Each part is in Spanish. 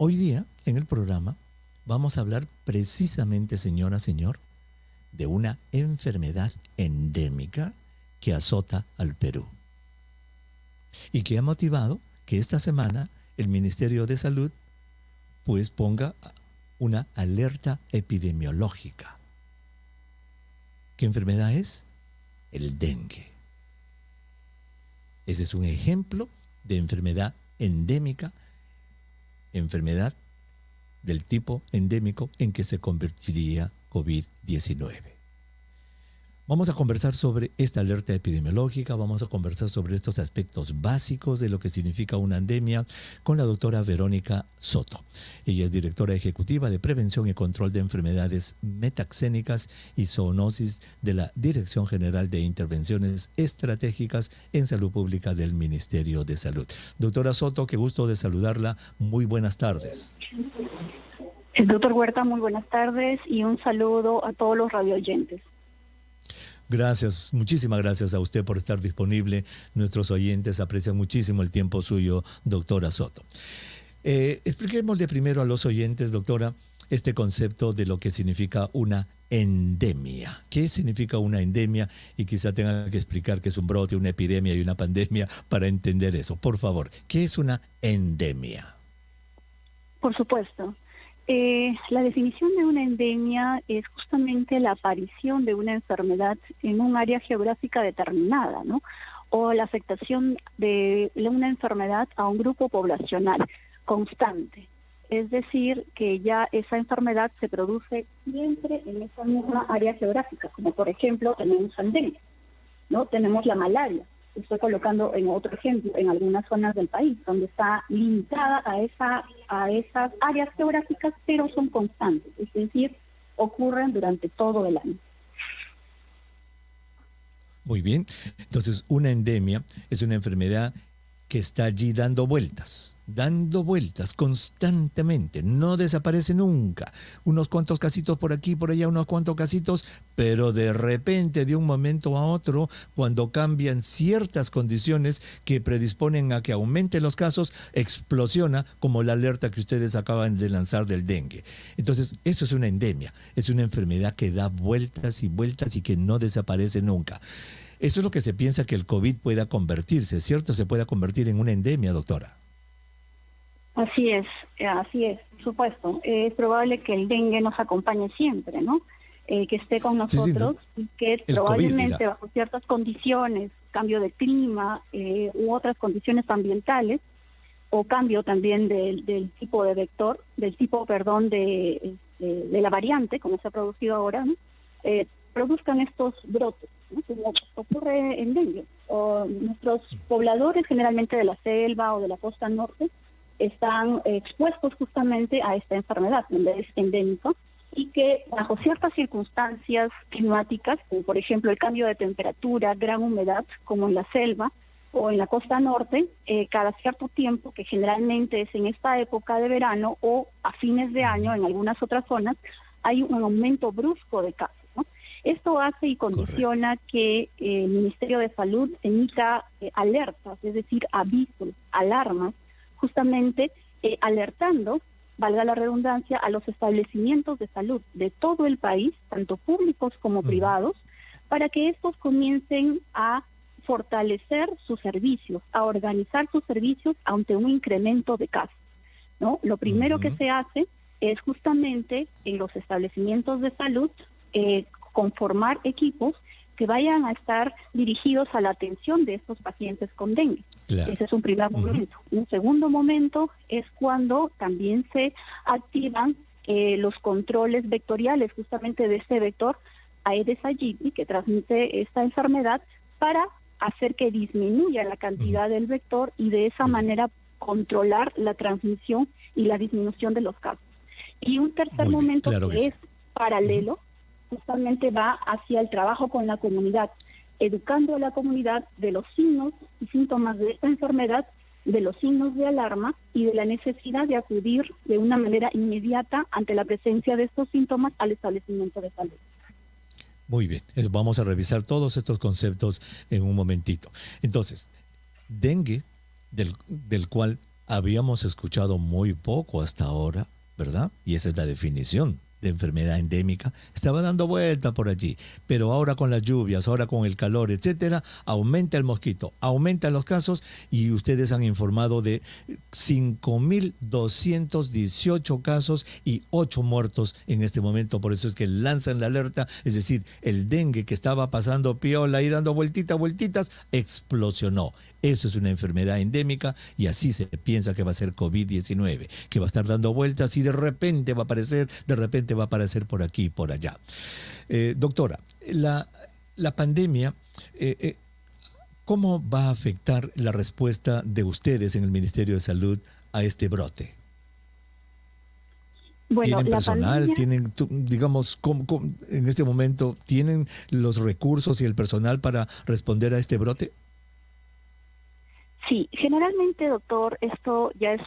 Hoy día, en el programa, vamos a hablar precisamente, señora, señor, de una enfermedad endémica que azota al Perú y que ha motivado que esta semana el Ministerio de Salud pues ponga una alerta epidemiológica. ¿Qué enfermedad es? El dengue. Ese es un ejemplo de enfermedad endémica, enfermedad del tipo endémico en que se convertiría COVID-19. Vamos a conversar sobre esta alerta epidemiológica, vamos a conversar sobre estos aspectos básicos de lo que significa una endemia con la doctora Verónica Soto. Ella es directora ejecutiva de Prevención y Control de Enfermedades Metaxénicas y Zoonosis de la Dirección General de Intervenciones Estratégicas en Salud Pública del Ministerio de Salud. Doctora Soto, qué gusto de saludarla. Muy buenas tardes. Doctor Huerta, muy buenas tardes y un saludo a todos los radioyentes. Gracias, muchísimas gracias a usted por estar disponible. Nuestros oyentes aprecian muchísimo el tiempo suyo, doctora Soto. Expliquémosle primero a los oyentes, doctora, este concepto de lo que significa una endemia. ¿Qué significa una endemia? Y quizá tenga que explicar qué es un brote, una epidemia y una pandemia para entender eso. Por favor, ¿qué es una endemia? Por supuesto. La definición de una endemia es justamente la aparición de una enfermedad en un área geográfica determinada, ¿no? O la afectación de una enfermedad a un grupo poblacional constante. Es decir, que ya esa enfermedad se produce siempre en esa misma área geográfica, como por ejemplo tenemos pandemia, ¿no? Tenemos la malaria. Estoy colocando en otro ejemplo, en algunas zonas del país, donde está limitada a esas áreas geográficas, pero son constantes, es decir, ocurren durante todo el año. Muy bien, entonces una endemia es una enfermedad que está allí dando vueltas constantemente, no desaparece nunca. Unos cuantos casitos por aquí, por allá, unos cuantos casitos, pero de repente, de un momento a otro, cuando cambian ciertas condiciones que predisponen a que aumenten los casos, explosiona como la alerta que ustedes acaban de lanzar del dengue. Entonces, eso es una endemia, es una enfermedad que da vueltas y vueltas y que no desaparece nunca. Eso es lo que se piensa que el COVID pueda convertirse, ¿cierto? Se pueda convertir en una endemia, doctora. Así es, por supuesto. Es probable que el dengue nos acompañe siempre, ¿no? Que esté con nosotros, sí, y que probablemente COVID, bajo ciertas condiciones, cambio de clima u otras condiciones ambientales, o cambio también del tipo de vector, de la variante, como se ha producido ahora, ¿no? Produzcan estos brotes, ¿no? Como ocurre en dengue. Nuestros pobladores, generalmente de la selva o de la costa norte, están expuestos justamente a esta enfermedad, donde es endémico, y que bajo ciertas circunstancias climáticas, como por ejemplo el cambio de temperatura, gran humedad, como en la selva o en la costa norte, cada cierto tiempo, que generalmente es en esta época de verano o a fines de año en algunas otras zonas, hay un aumento brusco de casos, ¿no? Esto hace y condiciona que el Ministerio de Salud emita alertas, es decir, avisos, alarmas, justamente alertando, valga la redundancia, a los establecimientos de salud de todo el país, tanto públicos como privados, para que estos comiencen a fortalecer sus servicios, a organizar sus servicios ante un incremento de casos, ¿no? Lo primero que se hace es justamente en los establecimientos de salud conformar equipos que vayan a estar dirigidos a la atención de estos pacientes con dengue. Claro. Ese es un primer momento. Un segundo momento es cuando también se activan los controles vectoriales justamente de este vector Aedes aegypti, que transmite esta enfermedad, para hacer que disminuya la cantidad del vector y de esa manera controlar la transmisión y la disminución de los casos. Y un tercer momento que es paralelo, justamente va hacia el trabajo con la comunidad, educando a la comunidad de los signos y síntomas de esta enfermedad, de los signos de alarma y de la necesidad de acudir de una manera inmediata ante la presencia de estos síntomas al establecimiento de salud. Muy bien, vamos a revisar todos estos conceptos en un momentito. Entonces, dengue, del cual habíamos escuchado muy poco hasta ahora, ¿verdad? Y esa es la definición de enfermedad endémica. Estaba dando vuelta por allí, pero ahora con las lluvias, ahora con el calor, etcétera, aumenta el mosquito, aumentan los casos y ustedes han informado de 5.218 casos y 8 muertos en este momento. Por eso es que lanzan la alerta, es decir, el dengue que estaba pasando piola y dando vueltitas, explosionó. Eso es una enfermedad endémica y así se piensa que va a ser COVID-19, que va a estar dando vueltas y de repente va a aparecer, por aquí y por allá. Doctora, la pandemia, ¿cómo va a afectar la respuesta de ustedes en el Ministerio de Salud a este brote? Bueno, ¿Tienen personal? ¿Tienen, digamos, en este momento, tienen los recursos y el personal para responder a este brote? Sí, generalmente, doctor, esto ya es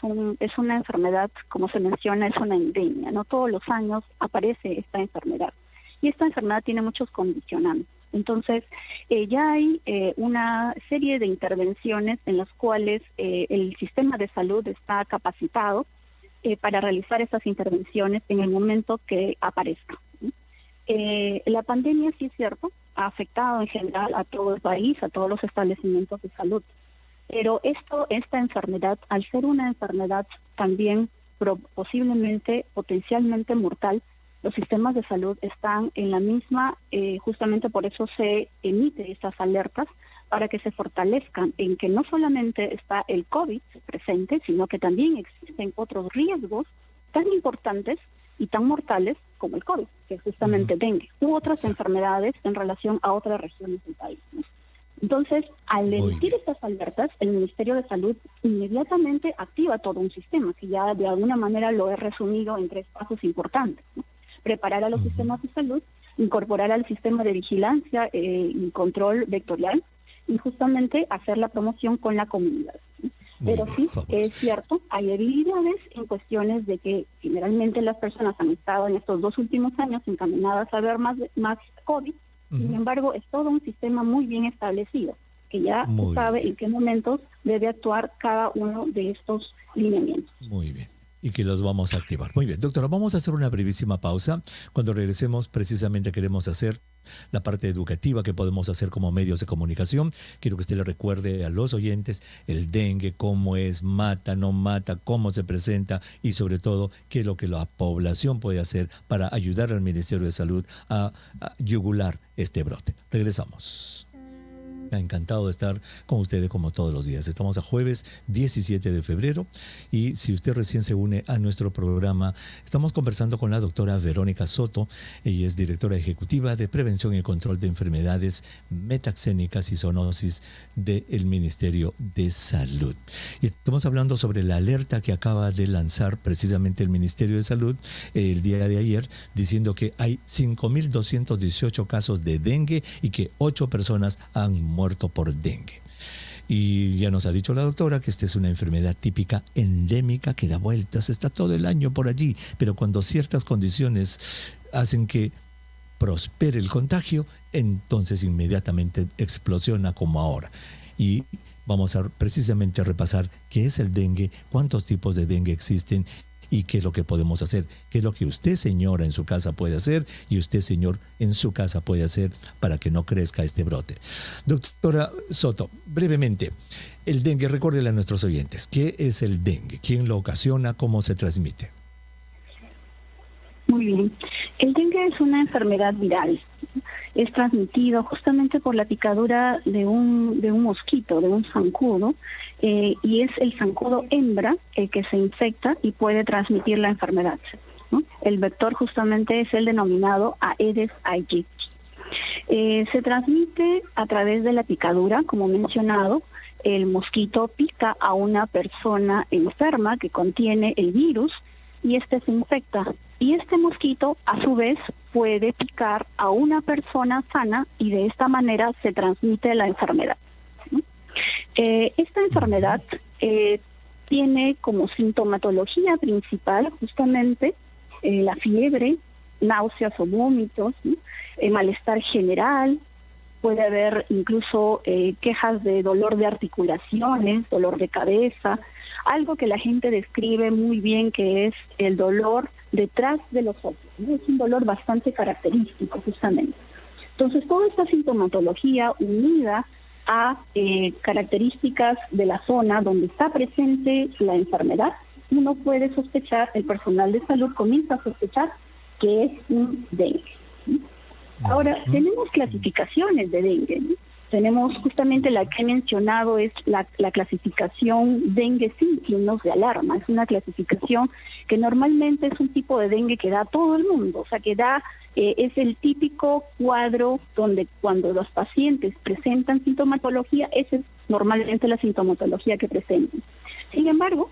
una enfermedad, como se menciona, es una endemia. No todos los años aparece esta enfermedad. Y esta enfermedad tiene muchos condicionantes. Entonces, ya hay una serie de intervenciones en las cuales el sistema de salud está capacitado para realizar esas intervenciones en el momento que aparezca. La pandemia, sí es cierto, ha afectado en general a todo el país, a todos los establecimientos de salud. Pero esta enfermedad, al ser una enfermedad también posiblemente, potencialmente mortal, los sistemas de salud están en la misma, justamente por eso se emite estas alertas, para que se fortalezcan en que no solamente está el COVID presente, sino que también existen otros riesgos tan importantes y tan mortales como el COVID, que es justamente dengue, u otras enfermedades en relación a otras regiones del país, ¿no? Entonces, al emitir estas alertas, el Ministerio de Salud inmediatamente activa todo un sistema, que ya de alguna manera lo he resumido en 3 pasos importantes, ¿no? Preparar a los sistemas de salud, incorporar al sistema de vigilancia y control vectorial, y justamente hacer la promoción con la comunidad, ¿no? Pero sí, es cierto, hay debilidades en cuestiones de que generalmente las personas han estado en estos 2 últimos años encaminadas a ver más COVID. Sin embargo, es todo un sistema muy bien establecido, que ya se sabe en qué momentos debe actuar cada uno de estos lineamientos. Muy bien. Y que los vamos a activar. Muy bien, doctora, vamos a hacer una brevísima pausa. Cuando regresemos, precisamente queremos hacer la parte educativa que podemos hacer como medios de comunicación. Quiero que usted le recuerde a los oyentes el dengue, cómo es, mata, no mata, cómo se presenta y sobre todo qué es lo que la población puede hacer para ayudar al Ministerio de Salud a yugular este brote. Regresamos. Encantado de estar con ustedes como todos los días. Estamos a jueves 17 de febrero y si usted recién se une a nuestro programa, estamos conversando con la doctora Verónica Soto. Ella es directora ejecutiva de Prevención y Control de Enfermedades Metaxénicas y Zoonosis del Ministerio de Salud. Y estamos hablando sobre la alerta que acaba de lanzar precisamente el Ministerio de Salud el día de ayer, diciendo que hay 5.218 casos de dengue y que 8 personas han muerto por dengue. Y ya nos ha dicho la doctora que esta es una enfermedad típica endémica que da vueltas, está todo el año por allí, pero cuando ciertas condiciones hacen que prospere el contagio, entonces inmediatamente explosiona como ahora. Y vamos a precisamente repasar qué es el dengue, cuántos tipos de dengue existen y qué es lo que podemos hacer, qué es lo que usted, señora, en su casa puede hacer y usted, señor, en su casa puede hacer para que no crezca este brote. Doctora Soto, brevemente, el dengue, recuérdele a nuestros oyentes, ¿qué es el dengue? ¿Quién lo ocasiona? ¿Cómo se transmite? Muy bien. El dengue es una enfermedad viral. Es transmitido justamente por la picadura de un mosquito, de un zancudo, y es el zancudo hembra el que se infecta y puede transmitir la enfermedad, ¿no? El vector justamente es el denominado Aedes aegypti. Se transmite a través de la picadura, como mencionado. El mosquito pica a una persona enferma que contiene el virus y este se infecta. Y este mosquito, a su vez, puede picar a una persona sana y de esta manera se transmite la enfermedad, ¿no? Esta enfermedad tiene como sintomatología principal justamente la fiebre, náuseas o vómitos, ¿no? Malestar general, puede haber incluso quejas de dolor de articulaciones, dolor de cabeza, algo que la gente describe muy bien que es el dolor detrás de los ojos, ¿no? Es un dolor bastante característico justamente. Entonces, toda esta sintomatología unida a características de la zona donde está presente la enfermedad, uno puede sospechar, el personal de salud comienza a sospechar que es un dengue. Ahora, tenemos clasificaciones de dengue, ¿no? Tenemos justamente la que he mencionado, es la clasificación dengue sin signos de alarma. Es una clasificación que normalmente es un tipo de dengue que da todo el mundo, o sea, que da, es el típico cuadro donde cuando los pacientes presentan sintomatología, esa es normalmente la sintomatología que presentan. Sin embargo,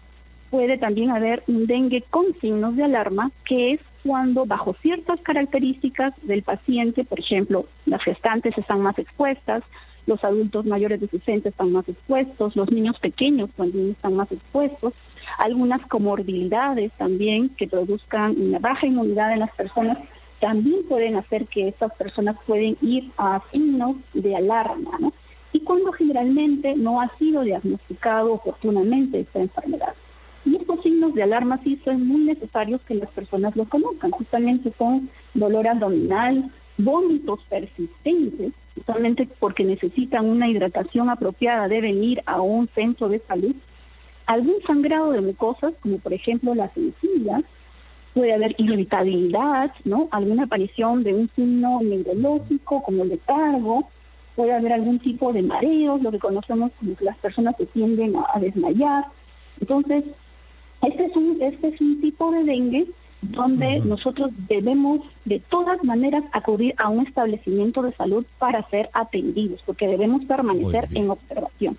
puede también haber un dengue con signos de alarma, que es cuando bajo ciertas características del paciente, por ejemplo, las gestantes están más expuestas, los adultos mayores de 60 están más expuestos, los niños pequeños también están más expuestos, algunas comorbilidades también que produzcan una baja inmunidad en las personas también pueden hacer que estas personas pueden ir a signos de alarma, ¿no? Y cuando generalmente no ha sido diagnosticado oportunamente esta enfermedad. Y estos signos de alarma sí son muy necesarios que las personas los conozcan. Justamente son dolor abdominal, vómitos persistentes, justamente porque necesitan una hidratación apropiada, deben ir a un centro de salud. Algún sangrado de mucosas, como por ejemplo las encías, puede haber irritabilidad, ¿no? Alguna aparición de un signo neurológico como letargo, puede haber algún tipo de mareos, lo que conocemos como que las personas se tienden a desmayar. Entonces, este es un tipo de dengue donde nosotros debemos de todas maneras acudir a un establecimiento de salud para ser atendidos, porque debemos permanecer en observación.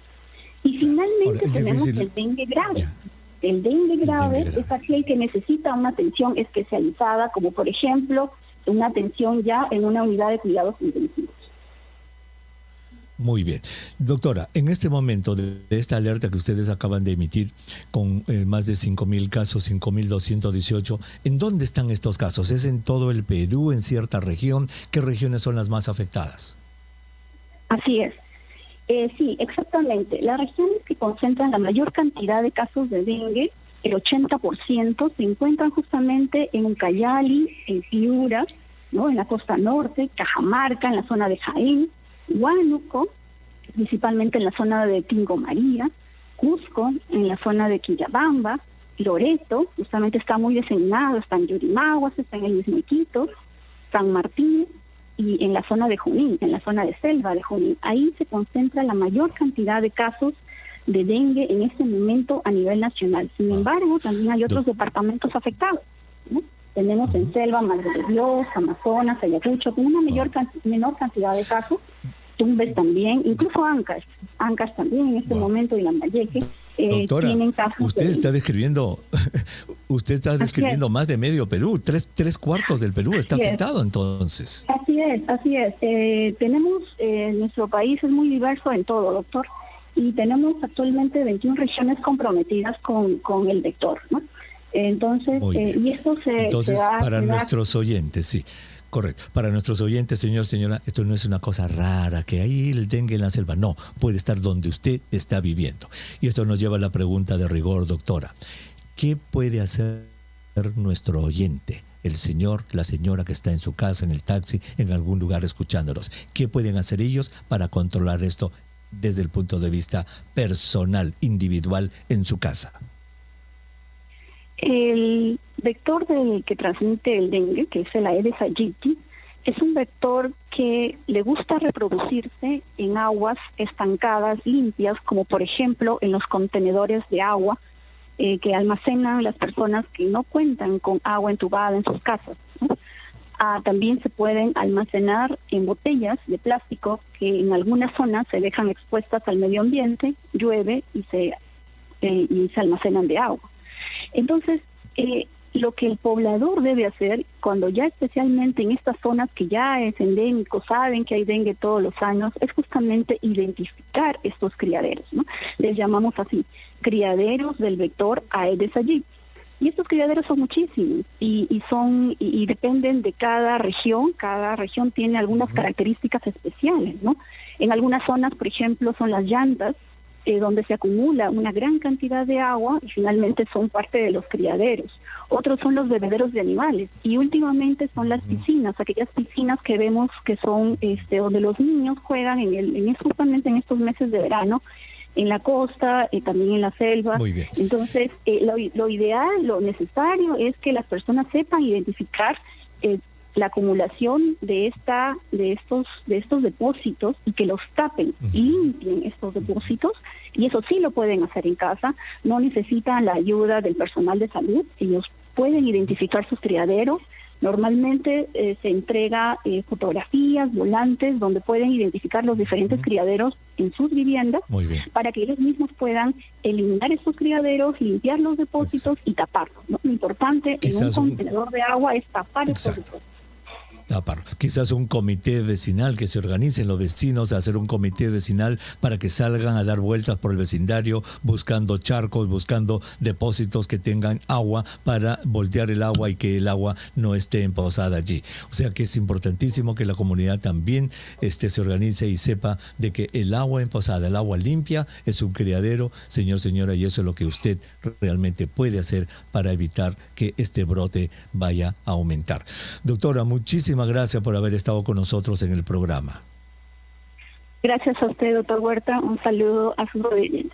Y finalmente ahora, tenemos el dengue grave. Ya. El dengue grave es aquel que necesita una atención especializada, como por ejemplo una atención ya en una unidad de cuidados intensivos. Muy bien. Doctora, en este momento de esta alerta que ustedes acaban de emitir con más de 5.000 casos, 5.218, ¿en dónde están estos casos? ¿Es en todo el Perú, en cierta región? ¿Qué regiones son las más afectadas? Así es. Sí, exactamente. Las regiones que concentran la mayor cantidad de casos de dengue, el 80%, se encuentran justamente en Ucayali, en Piura, ¿no? En la costa norte, Cajamarca, en la zona de Jaén, Huánuco, principalmente en la zona de Tingo María, Cusco, en la zona de Quillabamba, Loreto, justamente está muy designado, está en Yurimaguas, está en el mismo Quito, San Martín, y en la zona de Junín, en la zona de selva de Junín. Ahí se concentra la mayor cantidad de casos de dengue en este momento a nivel nacional. Sin embargo, también hay otros departamentos afectados, ¿no? Tenemos en Selva, Madre de Dios, Amazonas, Ayacucho, con una menor cantidad de casos. Tumbes también, incluso Ancash también en este momento, y Lambayeque, doctora, tienen casos. Usted está describiendo más de medio Perú, tres cuartos del Perú está afectado entonces. Así es. Tenemos, nuestro país es muy diverso en todo, doctor, y tenemos actualmente 21 regiones comprometidas con el vector, ¿no? Entonces, y esto Entonces, se para nuestros oyentes, sí, correcto. Para nuestros oyentes, señora, esto no es una cosa rara, que ahí el dengue en la selva. No, puede estar donde usted está viviendo. Y esto nos lleva a la pregunta de rigor, doctora. ¿Qué puede hacer nuestro oyente, el señor, la señora que está en su casa, en el taxi, en algún lugar escuchándonos? ¿Qué pueden hacer ellos para controlar esto desde el punto de vista personal, individual, en su casa? El vector del que transmite el dengue, que es el Aedes aegypti, es un vector que le gusta reproducirse en aguas estancadas, limpias, como por ejemplo en los contenedores de agua que almacenan las personas que no cuentan con agua entubada en sus casas, ¿no? También se pueden almacenar en botellas de plástico que en algunas zonas se dejan expuestas al medio ambiente, llueve y se almacenan de agua. Entonces, lo que el poblador debe hacer, cuando ya especialmente en estas zonas que ya es endémico, saben que hay dengue todos los años, es justamente identificar estos criaderos, ¿no? Les llamamos así, criaderos del vector Aedes aegypti. Y estos criaderos son muchísimos y dependen de cada región. Cada región tiene algunas características especiales, ¿no? En algunas zonas, por ejemplo, son las llantas, donde se acumula una gran cantidad de agua y finalmente son parte de los criaderos. Otros son los bebederos de animales y últimamente son las piscinas, aquellas piscinas que vemos que son donde los niños juegan justamente en estos meses de verano, en la costa y también en la selva. Muy bien. Entonces, lo ideal, lo necesario es que las personas sepan identificar la acumulación de estos depósitos y que los tapen, limpien estos depósitos, y eso sí lo pueden hacer en casa. No necesitan la ayuda del personal de salud. Ellos pueden identificar sus criaderos. Normalmente se entrega fotografías, volantes, donde pueden identificar los diferentes criaderos en sus viviendas, para que ellos mismos puedan eliminar estos criaderos, limpiar los depósitos y taparlos, ¿no? Lo importante en un contenedor de agua es tapar estos depósitos. Quizás un comité vecinal, que se organicen los vecinos a hacer un comité vecinal para que salgan a dar vueltas por el vecindario buscando charcos, buscando depósitos que tengan agua para voltear el agua y que el agua no esté emposada allí. O sea que es importantísimo que la comunidad también se organice y sepa de que el agua emposada, el agua limpia es un criadero, señor, señora, y eso es lo que usted realmente puede hacer para evitar que este brote vaya a aumentar. Doctora, muchísimas gracias por haber estado con nosotros en el programa. Gracias a usted, doctor Huerta. Un saludo a sus oyentes.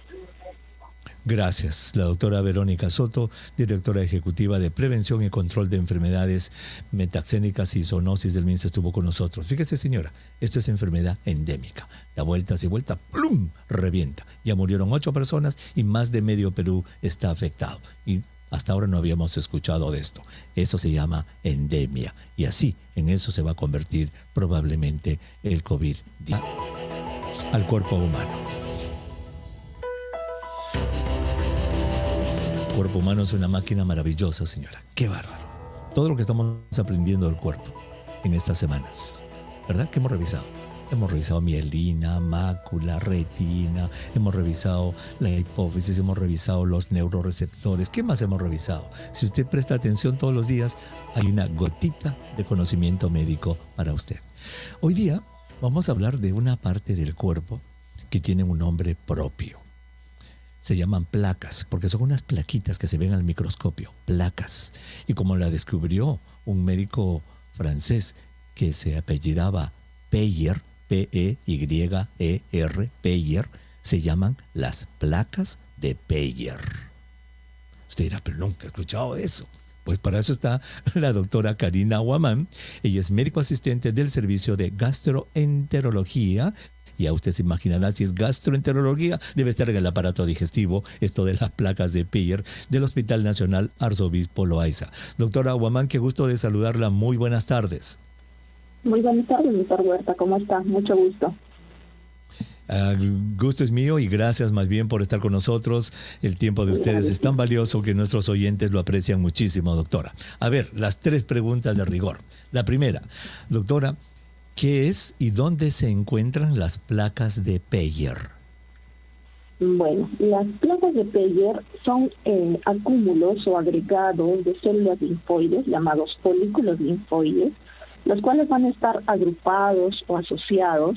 Gracias. La doctora Verónica Soto, directora ejecutiva de Prevención y Control de Enfermedades Metaxénicas y Zoonosis del MINSA, estuvo con nosotros. Fíjese, señora, esto es enfermedad endémica. Da vueltas y vueltas, ¡plum!, revienta. Ya murieron 8 personas y más de medio Perú está afectado. Y hasta ahora no habíamos escuchado de esto. Eso se llama endemia. Y así, en eso se va a convertir probablemente el COVID al cuerpo humano. El cuerpo humano es una máquina maravillosa, señora. ¡Qué bárbaro! Todo lo que estamos aprendiendo del cuerpo en estas semanas, ¿verdad? ¿Qué hemos revisado? Hemos revisado mielina, mácula, retina, hemos revisado la hipófisis, hemos revisado los neuroreceptores. ¿Qué más hemos revisado? Si usted presta atención todos los días, hay una gotita de conocimiento médico para usted. Hoy día vamos a hablar de una parte del cuerpo que tiene un nombre propio. Se llaman placas, porque son unas plaquitas que se ven al microscopio, placas. Y como la descubrió un médico francés que se apellidaba Peyer, P-E-Y-E-R, Peyer, se llaman las placas de Peyer. Usted dirá, pero nunca he escuchado eso. Pues para eso está la doctora Karina Guamán. Ella es médico asistente del servicio de gastroenterología. Ya usted se imaginará, si es gastroenterología, debe estar en el aparato digestivo, esto de las placas de Peyer, del Hospital Nacional Arzobispo Loaiza. Doctora Guamán, qué gusto de saludarla. Muy buenas tardes. Muy buenas tardes, doctor Huerta. ¿Cómo está? Mucho gusto. Gusto es mío y gracias más bien por estar con nosotros. El tiempo de ustedes es tan valioso que nuestros oyentes lo aprecian muchísimo, doctora. A ver, las 3 preguntas de rigor. La primera, doctora, ¿qué es y dónde se encuentran las placas de Peyer? Bueno, las placas de Peyer son acúmulos o agregados de células linfoides llamados folículos linfoides, los cuales van a estar agrupados o asociados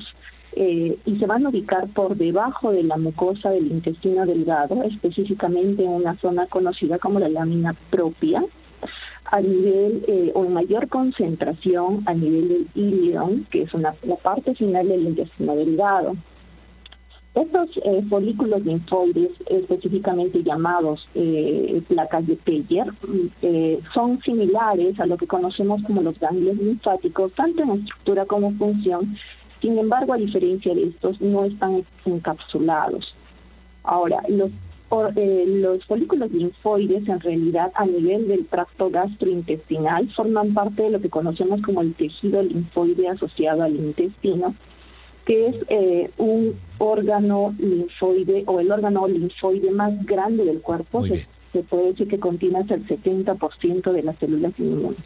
y se van a ubicar por debajo de la mucosa del intestino delgado, específicamente en una zona conocida como la lámina propia, a nivel o en mayor concentración a nivel del ilion, que es la parte final del intestino delgado. Estos folículos linfoides, específicamente llamados placas de Peyer, son similares a lo que conocemos como los ganglios linfáticos, tanto en estructura como función. Sin embargo, a diferencia de estos, no están encapsulados. Ahora, los folículos linfoides, en realidad, a nivel del tracto gastrointestinal, forman parte de lo que conocemos como el tejido linfoide asociado al intestino, que es un órgano linfoide o el órgano linfoide más grande del cuerpo. Se puede decir que contiene hasta el 70% de las células inmunes.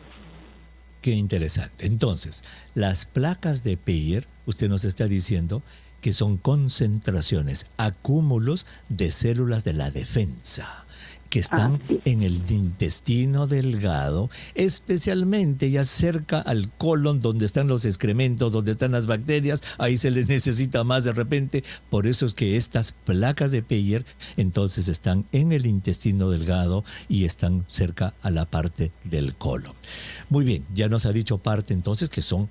Qué interesante. Entonces, las placas de Peyer, usted nos está diciendo que son concentraciones, acúmulos de células de la defensa, que están en el intestino delgado, especialmente ya cerca al colon, donde están los excrementos, donde están las bacterias, ahí se les necesita más de repente. Por eso es que estas placas de Peyer entonces están en el intestino delgado y están cerca a la parte del colon. Muy bien, ya nos ha dicho parte entonces que son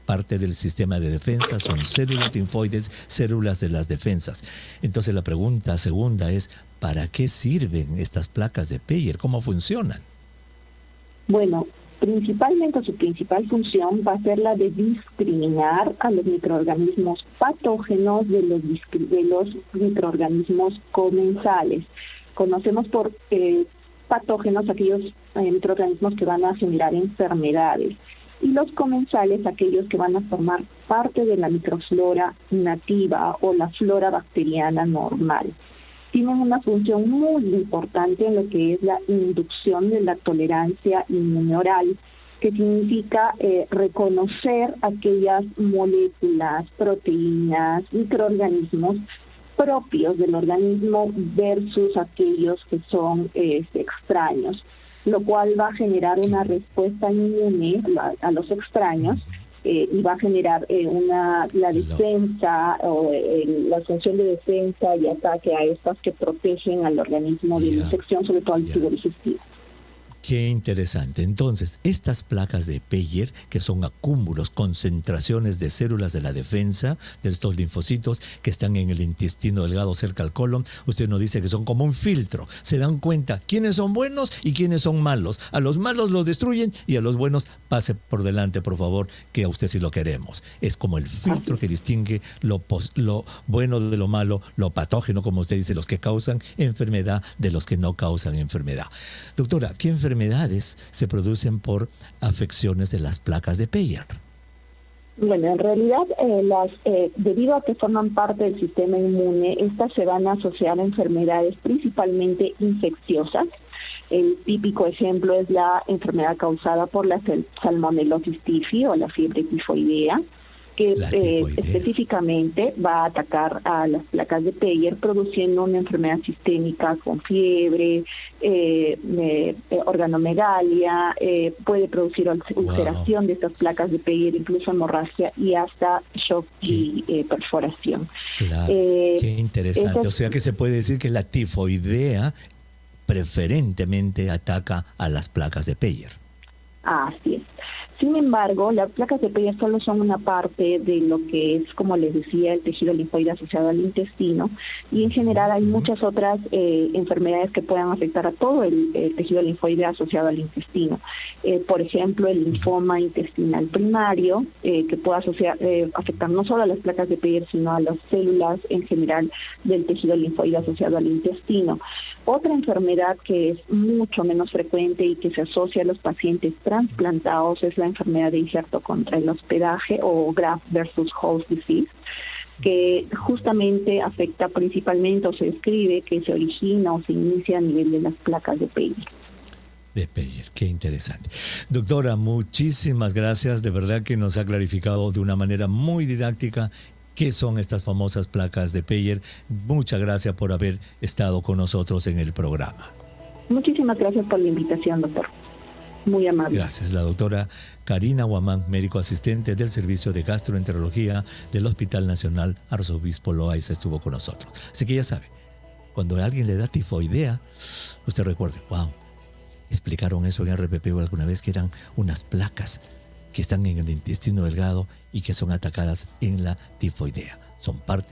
parte del sistema de defensa, son células linfoides, células de las defensas. Entonces la pregunta segunda es, ¿para qué sirven estas placas de Peyer? ¿Cómo funcionan? Bueno, principalmente su principal función va a ser la de discriminar a los microorganismos patógenos de los microorganismos comensales. Conocemos por patógenos aquellos microorganismos que van a generar enfermedades, y los comensales aquellos que van a formar parte de la microflora nativa o la flora bacteriana normal. Tienen una función muy importante en lo que es la inducción de la tolerancia inmunoral, que significa reconocer aquellas moléculas, proteínas, microorganismos propios del organismo versus aquellos que son extraños, lo cual va a generar una respuesta inmune a los extraños y va a generar la defensa o la función de defensa y ataque a estas que protegen al organismo de la infección, sobre todo al tubo digestivo. Qué interesante. Entonces, estas placas de Peyer, que son acúmulos, concentraciones de células de la defensa, de estos linfocitos que están en el intestino delgado cerca al colon, usted nos dice que son como un filtro. Se dan cuenta quiénes son buenos y quiénes son malos. A los malos los destruyen y a los buenos pase por delante, por favor, que a usted sí lo queremos. Es como el filtro que distingue lo bueno de lo malo, lo patógeno, como usted dice, los que causan enfermedad de los que no causan enfermedad. Doctora, ¿qué enfermedades se producen por afecciones de las placas de Peyer? Bueno, en realidad, debido a que forman parte del sistema inmune, estas se van a asociar a enfermedades principalmente infecciosas. El típico ejemplo es la enfermedad causada por la salmonelosis tifi o la fiebre tifoidea, que específicamente va a atacar a las placas de Peyer, produciendo una enfermedad sistémica con fiebre, organomegalia, puede producir ulceración de estas placas de Peyer, incluso hemorragia y hasta shock y perforación. Claro, qué interesante. O sea que se puede decir que la tifoidea preferentemente ataca a las placas de Peyer. Así es. Sin embargo, las placas de Peyer solo son una parte de lo que es, como les decía, el tejido linfoide asociado al intestino, y en general hay muchas otras enfermedades que puedan afectar a todo el tejido linfoide asociado al intestino. Por ejemplo, el linfoma intestinal primario, que puede afectar no solo a las placas de Peyer, sino a las células en general del tejido linfoide asociado al intestino. Otra enfermedad que es mucho menos frecuente y que se asocia a los pacientes trasplantados es la enfermedad de injerto contra el hospedaje o graft versus host disease, que justamente afecta principalmente o se describe que se origina o se inicia a nivel de las placas de Peyer. De Peyer, qué interesante. Doctora, muchísimas gracias, de verdad que nos ha clarificado de una manera muy didáctica qué son estas famosas placas de Peyer. Muchas gracias por haber estado con nosotros en el programa. Muchísimas gracias por la invitación, doctor. Muy amable. Gracias. La doctora Karina Guamán, médico asistente del Servicio de Gastroenterología del Hospital Nacional Arzobispo Loaiza, estuvo con nosotros. Así que ya sabe, cuando a alguien le da tifoidea, usted recuerde, wow, explicaron eso en RPP alguna vez, que eran unas placas que están en el intestino delgado y que son atacadas en la tifoidea. Son parte